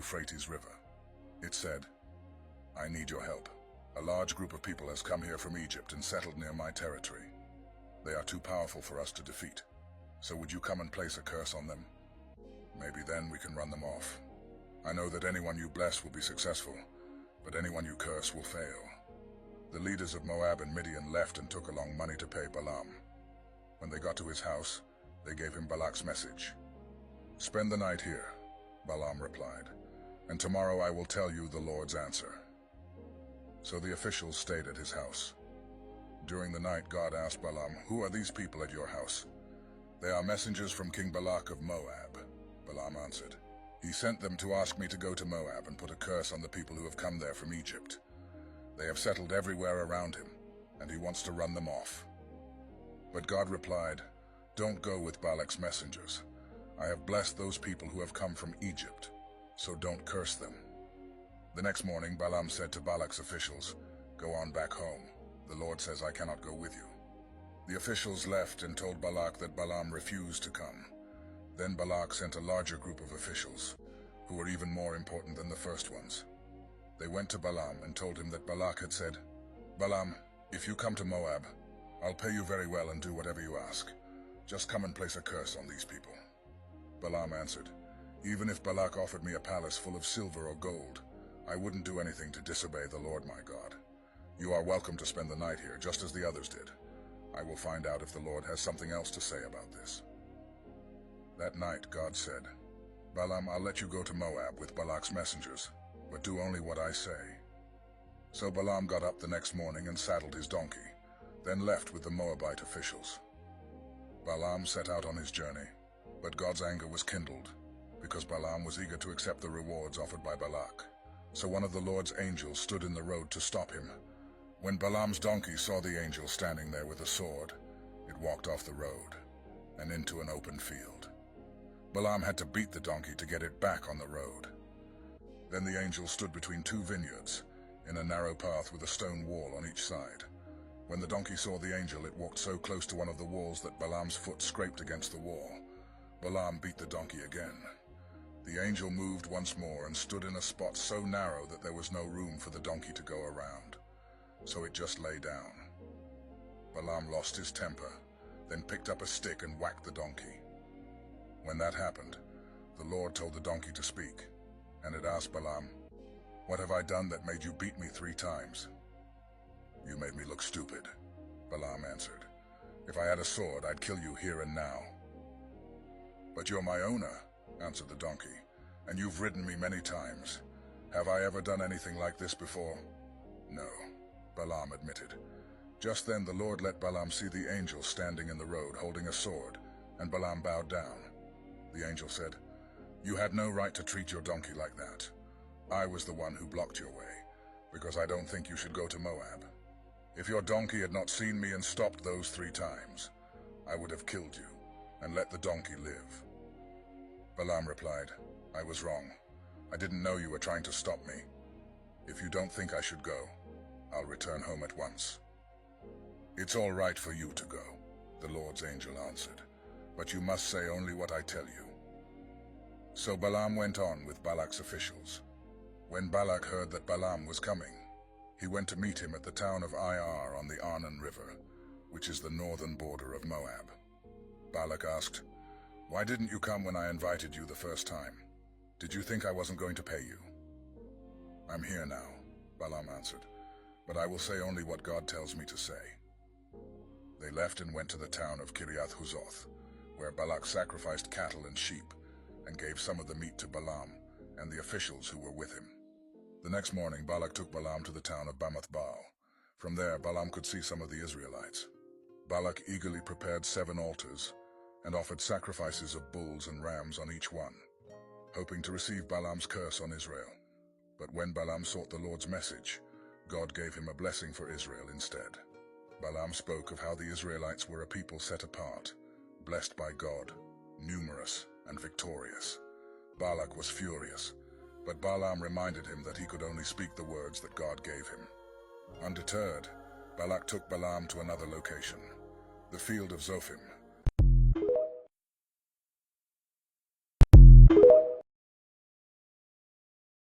Euphrates River. It said, "I need your help. A large group of people has come here from Egypt and settled near my territory. They are too powerful for us to defeat. So would you come and place a curse on them? Maybe then we can run them off. I know that anyone you bless will be successful, but anyone you curse will fail." The leaders of Moab and Midian left and took along money to pay Balaam. When they got to his house, they gave him Balak's message. "Spend the night here," Balaam replied, "and tomorrow I will tell you the Lord's answer." So the officials stayed at his house. During the night, God asked Balaam, "Who are these people at your house?" "They are messengers from King Balak of Moab," Balaam answered. "He sent them to ask me to go to Moab and put a curse on the people who have come there from Egypt. They have settled everywhere around him, and he wants to run them off." But God replied, "Don't go with Balak's messengers. I have blessed those people who have come from Egypt, so don't curse them." The next morning, Balaam said to Balak's officials, "Go on back home. The Lord says I cannot go with you." The officials left and told Balak that Balaam refused to come. Then Balak sent a larger group of officials, who were even more important than the first ones. They went to Balaam and told him that Balak had said, "Balaam, if you come to Moab, I'll pay you very well and do whatever you ask. Just come and place a curse on these people." Balaam answered, "Even if Balak offered me a palace full of silver or gold, I wouldn't do anything to disobey the Lord my God. You are welcome to spend the night here, just as the others did. I will find out if the Lord has something else to say about this." That night, God said, "Balaam, I'll let you go to Moab with Balak's messengers, but do only what I say." So Balaam got up the next morning and saddled his donkey, then left with the Moabite officials. Balaam set out on his journey, but God's anger was kindled, because Balaam was eager to accept the rewards offered by Balak. So one of the Lord's angels stood in the road to stop him. When Balaam's donkey saw the angel standing there with a sword, it walked off the road and into an open field. Balaam had to beat the donkey to get it back on the road. Then the angel stood between two vineyards, in a narrow path with a stone wall on each side. When the donkey saw the angel, it walked so close to one of the walls that Balaam's foot scraped against the wall. Balaam beat the donkey again. The angel moved once more and stood in a spot so narrow that there was no room for the donkey to go around, so it just lay down. Balaam lost his temper, then picked up a stick and whacked the donkey. When that happened, the Lord told the donkey to speak, and it asked Balaam, "What have I done that made you beat me 3 times?" "You made me look stupid," Balaam answered. "If I had a sword, I'd kill you here and now." "But you're my owner," answered the donkey, "and you've ridden me many times. Have I ever done anything like this before?" "No," Balaam admitted. Just then the Lord let Balaam see the angel standing in the road holding a sword, and Balaam bowed down. The angel said, "You had no right to treat your donkey like that. I was the one who blocked your way, because I don't think you should go to Moab. If your donkey had not seen me and stopped those 3 times, I would have killed you and let the donkey live." Balaam replied, "I was wrong. I didn't know you were trying to stop me. If you don't think I should go, I'll return home at once." "It's all right for you to go," the Lord's angel answered, "but you must say only what I tell you." So Balaam went on with Balak's officials. When Balak heard that Balaam was coming, he went to meet him at the town of Ir on the Arnon River, which is the northern border of Moab. Balak asked, "Why didn't you come when I invited you the first time? Did you think I wasn't going to pay you?" "I'm here now," Balaam answered, "but I will say only what God tells me to say." They left and went to the town of Kiriath Huzoth, where Balak sacrificed cattle and sheep, and gave some of the meat to Balaam and the officials who were with him. The next morning Balak took Balaam to the town of Bamoth Baal. From there Balaam could see some of the Israelites. Balak eagerly prepared 7 altars, and offered sacrifices of bulls and rams on each one, hoping to receive Balaam's curse on Israel. But when Balaam sought the Lord's message, God gave him a blessing for Israel instead. Balaam spoke of how the Israelites were a people set apart, blessed by God, numerous and victorious. Balak was furious, but Balaam reminded him that he could only speak the words that God gave him. Undeterred, Balak took Balaam to another location, the field of Zophim,